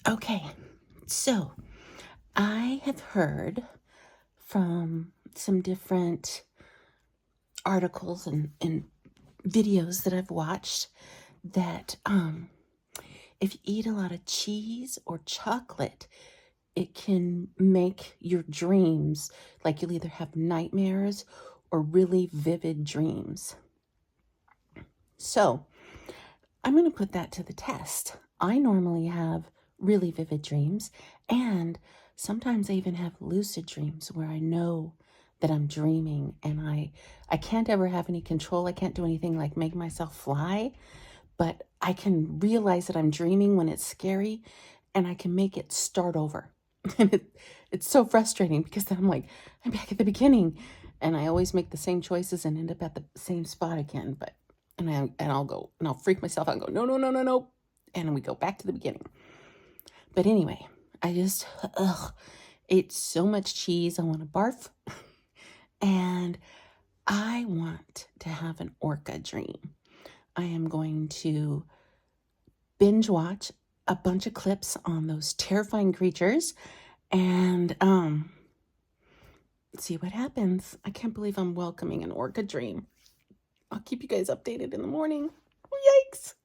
Okay, so I have heard from some different articles and videos that I've watched that if you eat a lot of cheese or chocolate, it can make your dreams like you'll either have nightmares or really vivid dreams. So I'm going to put that to the test. I normally have really vivid dreams, and sometimes I even have lucid dreams where I know that I'm dreaming and I can't ever have any control. I can't do anything like make myself fly, but I can realize that I'm dreaming when it's scary and I can make it start over. And it's so frustrating because then I'm like, I'm back at the beginning and I always make the same choices and end up at the same spot again. But I'll go and I'll freak myself out and go, no, no, no, no, no. And we go back to the beginning. But anyway, I just ate so much cheese. I want to barf. And I want to have an orca dream. I am going to binge watch a bunch of clips on those terrifying creatures and see what happens. I can't believe I'm welcoming an orca dream. I'll keep you guys updated in the morning. Yikes.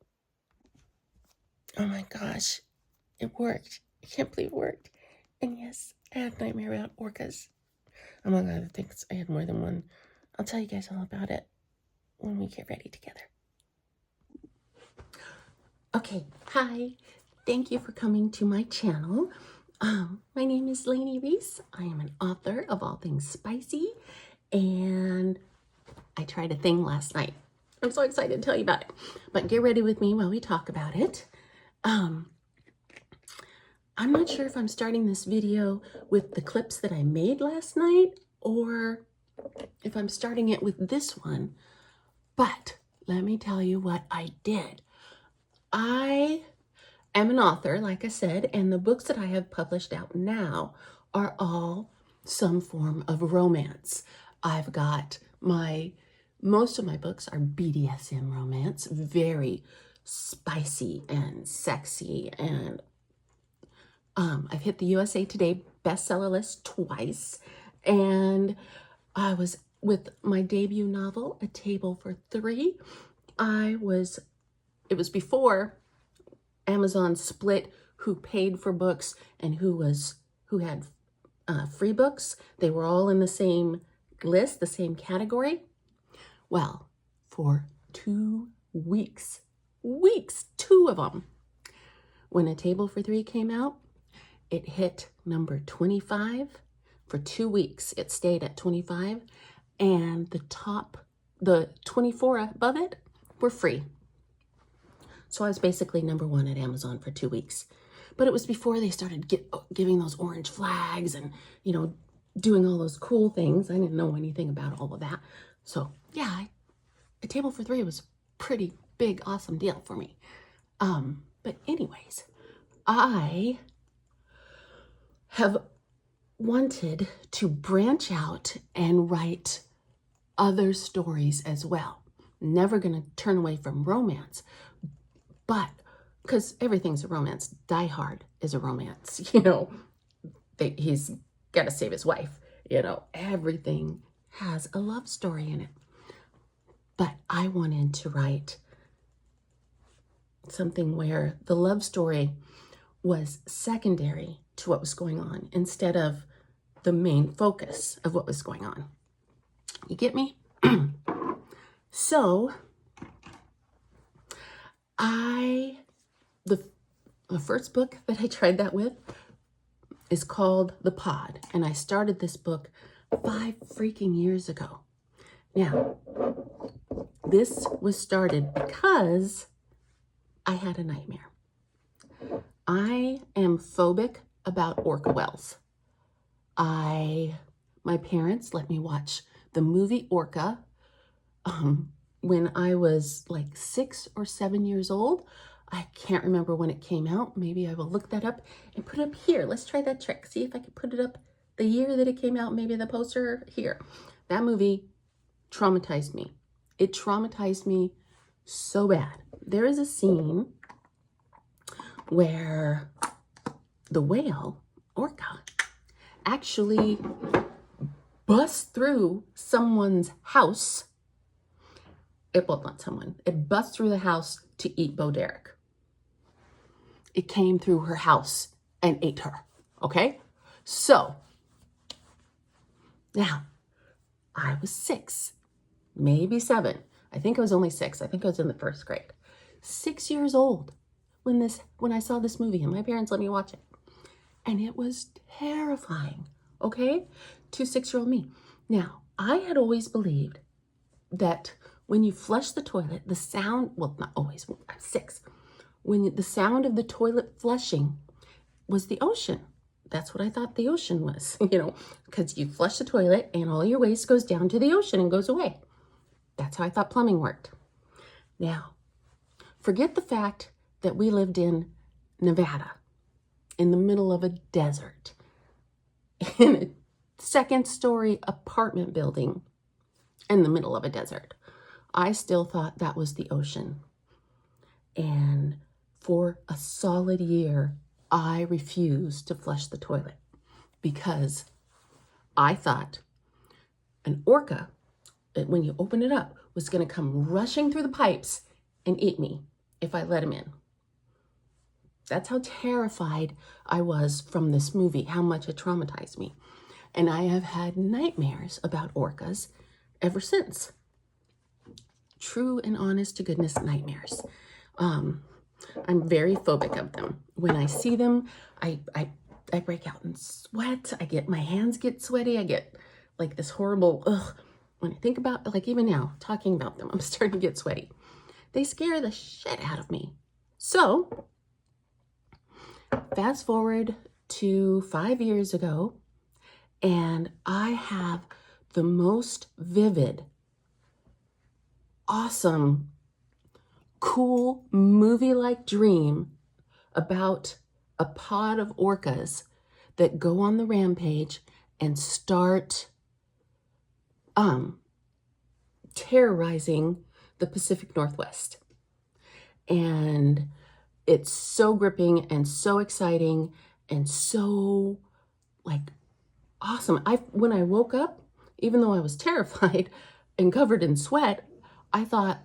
Oh my gosh, it worked. I can't believe it worked. And yes, I had a nightmare about orcas. Among other things, I had more than one. I'll tell you guys all about it when we get ready together. Okay, hi. Thank you for coming to my channel. My name is Lainey Reese. I am an author of all things spicy, and I tried a thing last night. I'm so excited to tell you about it, but get ready with me while we talk about it. I'm not sure if I'm starting this video with the clips that I made last night or if I'm starting it with this one, but let me tell you what I did. I am an author, like I said, and the books that I have published out now are all some form of romance. I've got most of my books are BDSM romance, very spicy and sexy, and I've hit the USA Today bestseller list twice, and I was with my debut novel, A Table for Three. It was before Amazon split who paid for books and who had free books. They were all in the same list, the same category. Well, for 2 weeks, two of them, when A Table for Three came out, it hit number 25 for 2 weeks. It stayed at 25, and the 24 above it were free. So I was basically number one at Amazon for 2 weeks. But it was before they started giving those orange flags and, doing all those cool things. I didn't know anything about all of that. So yeah, A Table for Three was a pretty big, awesome deal for me. But anyways, I have wanted to branch out and write other stories as well. Never going to turn away from romance, but because everything's a romance. Die Hard is a romance. He's got to save his wife. Everything has a love story in it. But I wanted to write something where the love story was secondary to what was going on instead of the main focus of what was going on. You get me? So the first book that I tried that with is called The Pod, and I started this book 5 freaking years ago. Now, this was started because I had a nightmare. I am phobic about orca whales. My parents let me watch the movie Orca when I was like 6 or 7 years old. I can't remember when it came out. Maybe I will look that up and put it up here. Let's try that trick. See if I can put it up the year that it came out, maybe the poster here. That movie traumatized me. It traumatized me so bad. There is a scene where the whale, orca, actually busts through someone's house. Well, not someone. It busts through the house to eat Bo Derek. It came through her house and ate her. Okay? So, now, I was 6, maybe 7. I think I was only 6. I think I was in the 1st grade. 6 years old when I saw this movie, and my parents let me watch it. And it was terrifying, okay, to 6-year-old me. Now, I had always believed that when you flush the toilet, the sound, well, not always, I'm 6, when the sound of the toilet flushing was the ocean. That's what I thought the ocean was, because you flush the toilet and all your waste goes down to the ocean and goes away. That's how I thought plumbing worked. Now, forget the fact that we lived in Nevada, in the middle of a desert, in a 2nd-story apartment building in the middle of a desert. I still thought that was the ocean. And for a solid year, I refused to flush the toilet because I thought an orca, when you open it up, was going to come rushing through the pipes and eat me if I let him in. That's how terrified I was from this movie, how much it traumatized me. And I have had nightmares about orcas ever since. True and honest to goodness nightmares. I'm very phobic of them. When I see them, I break out in sweat. My hands get sweaty. I get like this horrible, when I think about, like even now, talking about them, I'm starting to get sweaty. They scare the shit out of me. So, fast forward to 5 years ago, and I have the most vivid, awesome, cool movie-like dream about a pod of orcas that go on the rampage and start terrorizing the Pacific Northwest. And it's so gripping and so exciting and so like awesome. When I woke up, even though I was terrified and covered in sweat, I thought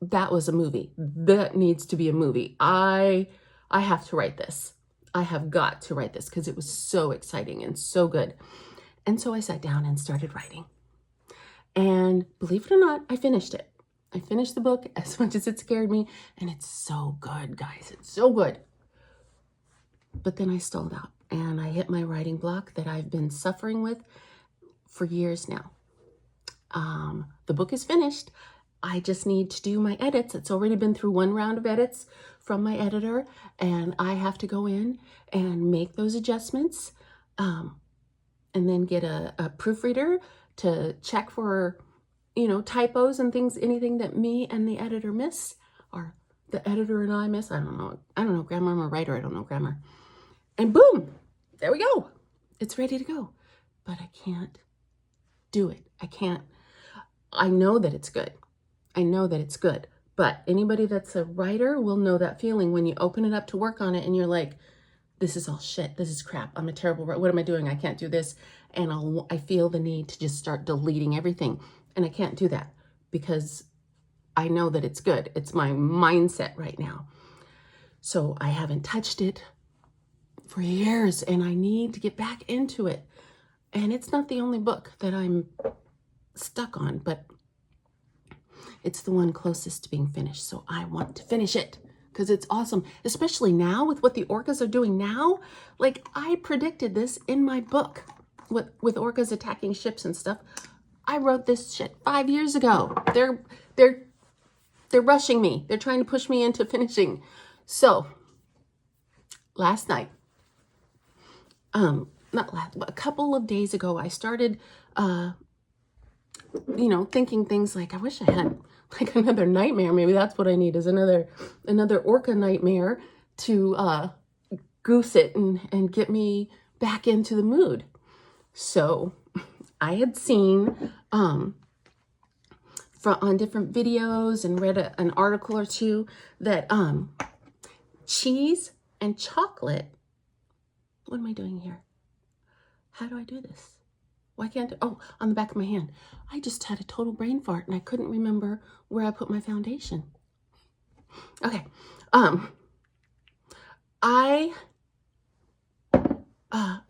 that was a movie. That needs to be a movie. I have to write this. I have got to write this because it was so exciting and so good. And so I sat down and started writing. And believe it or not, I finished it. I finished the book as much as it scared me. And it's so good, guys. It's so good. But then I stalled out and I hit my writing block that I've been suffering with for years now. The book is finished. I just need to do my edits. It's already been through 1 round of edits from my editor, and I have to go in and make those adjustments, and then get a proofreader to check for, typos and things, anything that me and the editor miss, or the editor and I miss. I don't know grammar. I'm a writer. I don't know grammar. And boom, there we go. It's ready to go. But I can't do it. I know that it's good. But anybody that's a writer will know that feeling when you open it up to work on it and you're like, this is all shit. This is crap. I'm a terrible writer. What am I doing? I can't do this. And I feel the need to just start deleting everything. And I can't do that because I know that it's good. It's my mindset right now. So I haven't touched it for years and I need to get back into it. And it's not the only book that I'm stuck on, but it's the one closest to being finished. So I want to finish it because it's awesome, especially now with what the orcas are doing now. Like I predicted this in my book with orcas attacking ships and stuff. I wrote this shit 5 years ago. They're rushing me. They're trying to push me into finishing. So last night, a couple of days ago, I started, thinking things like, I wish I had like another nightmare. Maybe that's what I need is another orca nightmare to goose it and get me back into the mood. So I had seen on different videos and read an article or two that cheese and chocolate What am I doing here? How do I do this? Why can't I? Oh, on the back of my hand. I just had a total brain fart and I couldn't remember where I put my foundation. Okay. I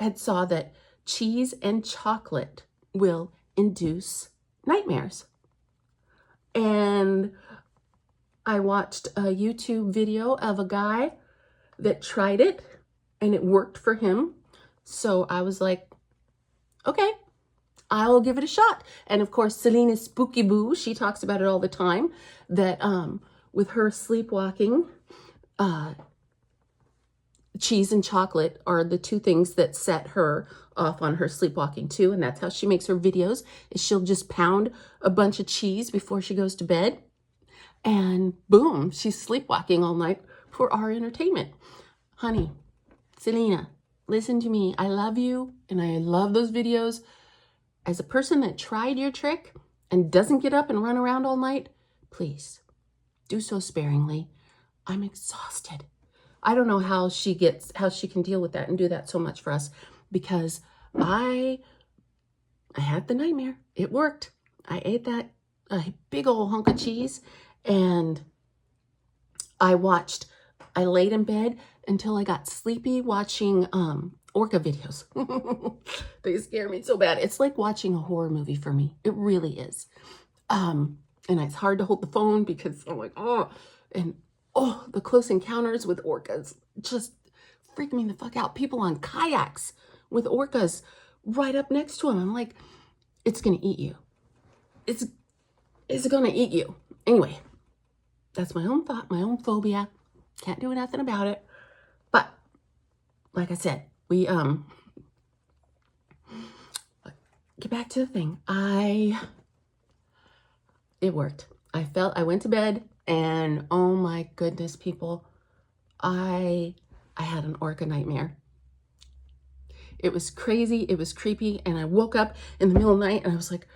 had saw that cheese and chocolate will induce nightmares. And I watched a YouTube video of a guy that tried it and it worked for him. So I was like, okay, I'll give it a shot. And of course, Selena Spooky Boo, she talks about it all the time, that with her sleepwalking, cheese and chocolate are the two things that set her off on her sleepwalking too. And that's how she makes her videos, is she'll just pound a bunch of cheese before she goes to bed. And boom, she's sleepwalking all night for our entertainment. Honey, Selena, listen to me. I love you and I love those videos. As a person that tried your trick and doesn't get up and run around all night, please do so sparingly. I'm exhausted. I don't know how she can deal with that and do that so much for us, because I had the nightmare. It worked. I ate that big old hunk of cheese and I laid in bed until I got sleepy watching orca videos. They scare me so bad. It's like watching a horror movie for me. It really is. And it's hard to hold the phone because I'm like, oh, and oh, the close encounters with orcas just freak me the fuck out. People on kayaks with orcas right up next to them. I'm like, it's gonna eat you. It's gonna eat you. Anyway, that's my own thought, my own phobia. Can't do nothing about it. But like I said, we get back to the thing. It worked. I went to bed and oh my goodness, people, I had an orca nightmare. It was crazy, it was creepy, and I woke up in the middle of the night and I was like,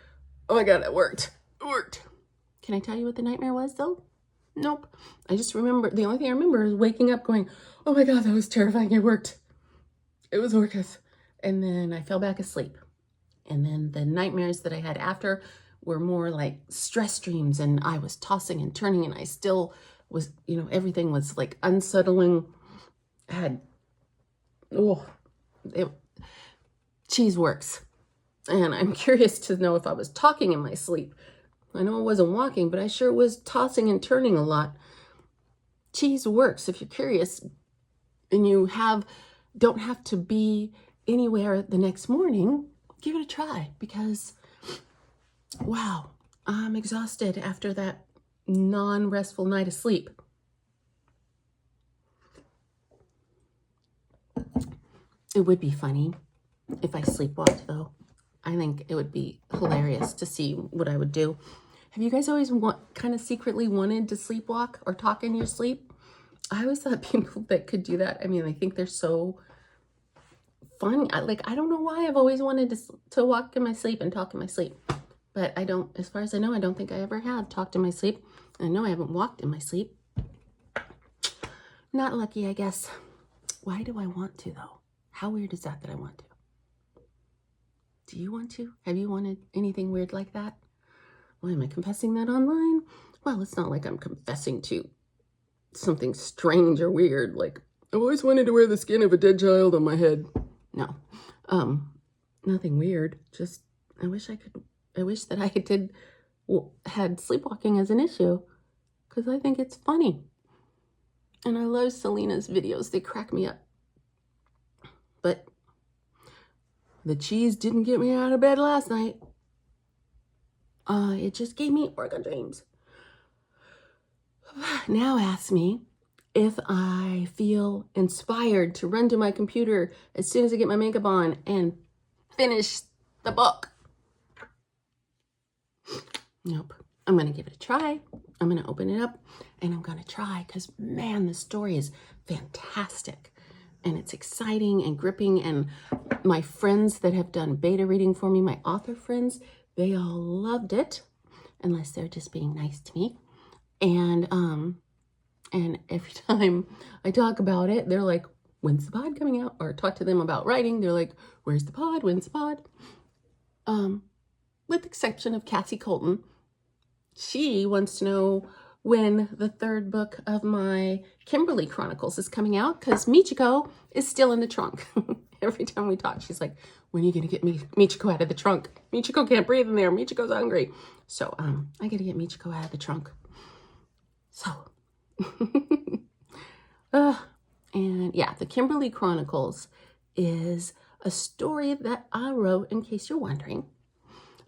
oh my God, it worked. It worked. Can I tell you what the nightmare was though? Nope. I just remember, the only thing I remember is waking up going, oh my God, that was terrifying. It worked. It was orcas. And then I fell back asleep. And then the nightmares that I had after were more like stress dreams, and I was tossing and turning and I still was, everything was like unsettling. Cheese works. And I'm curious to know if I was talking in my sleep. I know I wasn't walking, but I sure was tossing and turning a lot. Cheese works. If you're curious and you don't have to be anywhere the next morning, give it a try, because wow, I'm exhausted after that non-restful night of sleep. It would be funny if I sleepwalked though. I think it would be hilarious to see what I would do. Have you guys always kind of secretly wanted to sleepwalk or talk in your sleep? I always thought people that could do that, I mean, I think they're so funny. I don't know why I've always wanted to walk in my sleep and talk in my sleep. But I don't, as far as I know, I don't think I ever have talked in my sleep. I know I haven't walked in my sleep. Not lucky, I guess. Why do I want to though? How weird is that I want to? Do you want to? Have you wanted anything weird like that? Why am I confessing that online? Well, it's not like I'm confessing to something strange or weird, like I've always wanted to wear the skin of a dead child on my head. No, nothing weird. Just I wish that I had sleepwalking as an issue, because I think it's funny. And I love Selena's videos. They crack me up. But the cheese didn't get me out of bed last night. It just gave me orca dreams. Now ask me if I feel inspired to run to my computer as soon as I get my makeup on and finish the book. Nope. I'm going to give it a try. I'm going to open it up and I'm going to try, because man, the story is fantastic and it's exciting and gripping. And my friends that have done beta reading for me, my author friends, they all loved it, unless they're just being nice to me. And every time I talk about it, they're like, when's the pod coming out? Or talk to them about writing. They're like, where's the pod? When's the pod? With the exception of Cassie Colton. She wants to know when the third book of my Kimberly Chronicles is coming out, because Michiko is still in the trunk. Every time we talk, she's like, when are you going to get Michiko out of the trunk? Michiko can't breathe in there. Michiko's hungry. So I got to get Michiko out of the trunk. So, and yeah, the Kimberly Chronicles is a story that I wrote, in case you're wondering.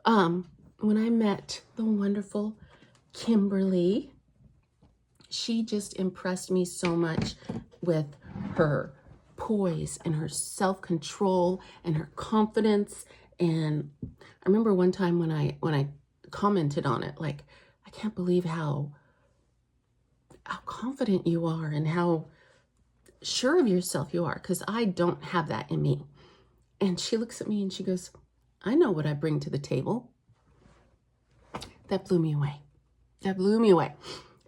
When I met the wonderful Kimberly, she just impressed me so much with her poise and her self-control and her confidence. And I remember one time when I commented on it, like, I can't believe how confident you are and how sure of yourself you are, because I don't have that in me. And she looks at me and she goes, I know what I bring to the table. That blew me away. That blew me away.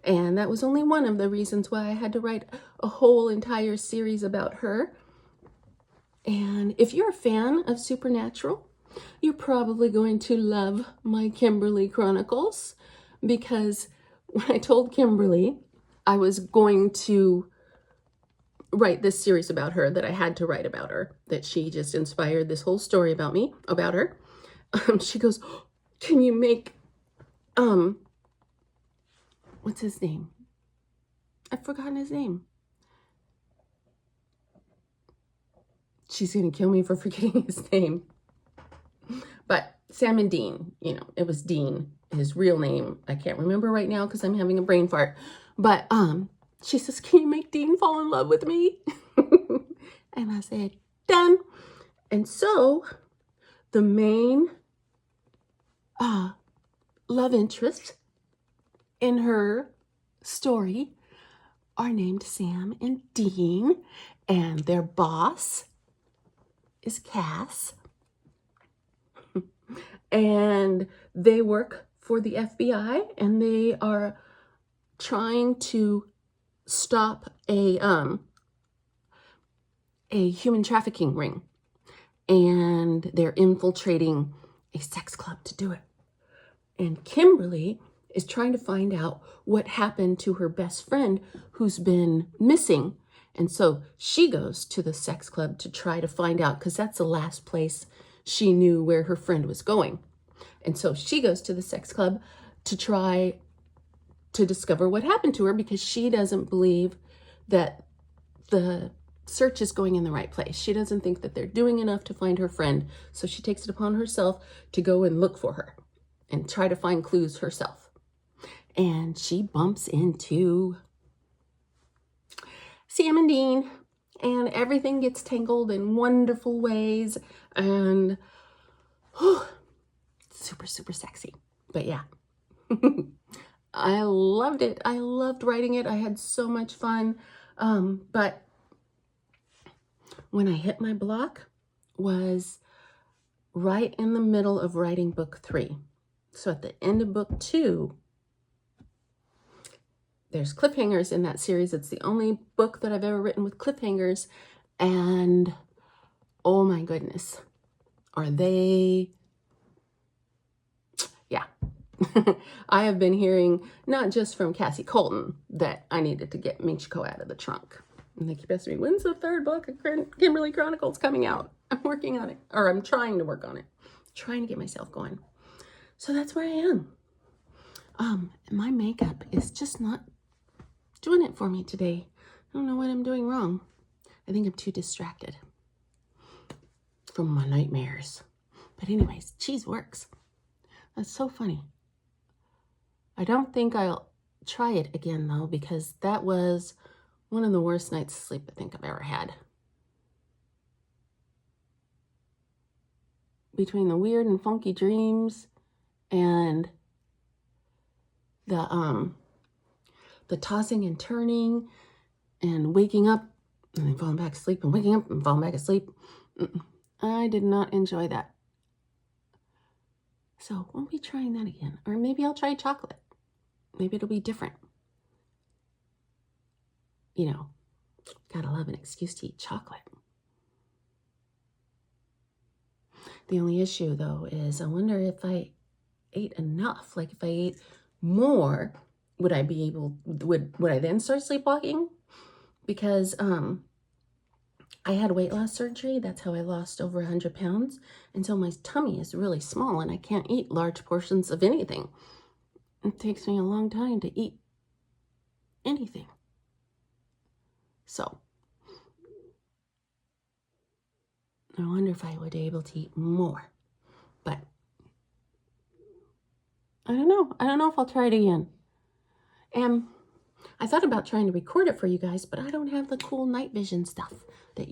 And that was only one of the reasons why I had to write a whole entire series about her. And if you're a fan of Supernatural, you're probably going to love my Kimberly Chronicles, because when I told Kimberly I was going to write this series about her, that I had to write about her, that she just inspired this whole story about her, she goes, can you make, what's his name? I've forgotten his name. She's going to kill me for forgetting his name. But Sam and Dean, it was Dean, his real name. I can't remember right now because I'm having a brain fart. But she says, can you make Dean fall in love with me? And I said, done. And so the main love interest in her story are named Sam and Dean, and their boss is Cass. And they work for the FBI, and they are trying to stop a human trafficking ring, and they're infiltrating a sex club to do it. And Kimberly is trying to find out what happened to her best friend who's been missing. And so she goes to the sex club to try to find out, because that's the last place she knew where her friend was going. And so she goes to the sex club to try to discover what happened to her, because she doesn't believe that the search is going in the right place. She doesn't think that they're doing enough to find her friend. So she takes it upon herself to go and look for her and try to find clues herself. And she bumps into Sam and Dean, and everything gets tangled in wonderful ways, and super, super sexy. But yeah, I loved it. I loved writing it. I had so much fun. But when I hit my block was right in the middle of writing book 3. So at the end of book 2, there's cliffhangers in that series. It's the only book that I've ever written with cliffhangers. And oh my goodness, are they... Yeah. I have been hearing, not just from Cassie Colton, that I needed to get Michiko out of the trunk. And they keep asking me, when's the third book of Kimberly Chronicles coming out? I'm working on it, or I'm trying to work on it. Trying to get myself going. So that's where I am. My makeup is just not doing it for me today. I don't know what I'm doing wrong. I think I'm too distracted from my nightmares. But anyways, cheese works. That's so funny. I don't think I'll try it again though, because that was one of the worst nights of sleep I think I've ever had. Between the weird and funky dreams and the tossing and turning and waking up and then falling back asleep and waking up and falling back asleep, I did not enjoy that. So won't be trying that again. Or maybe I'll try chocolate. Maybe it'll be different. Gotta love an excuse to eat chocolate. The only issue though is I wonder if I ate enough. Like if I ate more, would I be able, would I then start sleepwalking? Because I had weight loss surgery. That's how I lost over 100 pounds. And so my tummy is really small and I can't eat large portions of anything. It takes me a long time to eat anything. So I wonder if I would be able to eat more. But I don't know. I don't know if I'll try it again. And I thought about trying to record it for you guys, but I don't have the cool night vision stuff that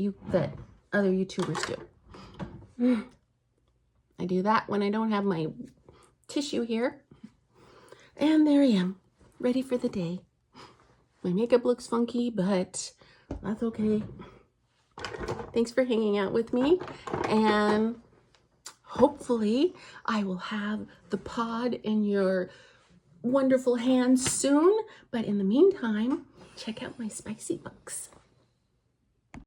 other YouTubers do. I do that when I don't have my tissue here. And there I am, ready for the day. My makeup looks funky, but that's okay. Thanks for hanging out with me. And hopefully I will have the pod in your wonderful hands soon. But in the meantime, check out my spicy books.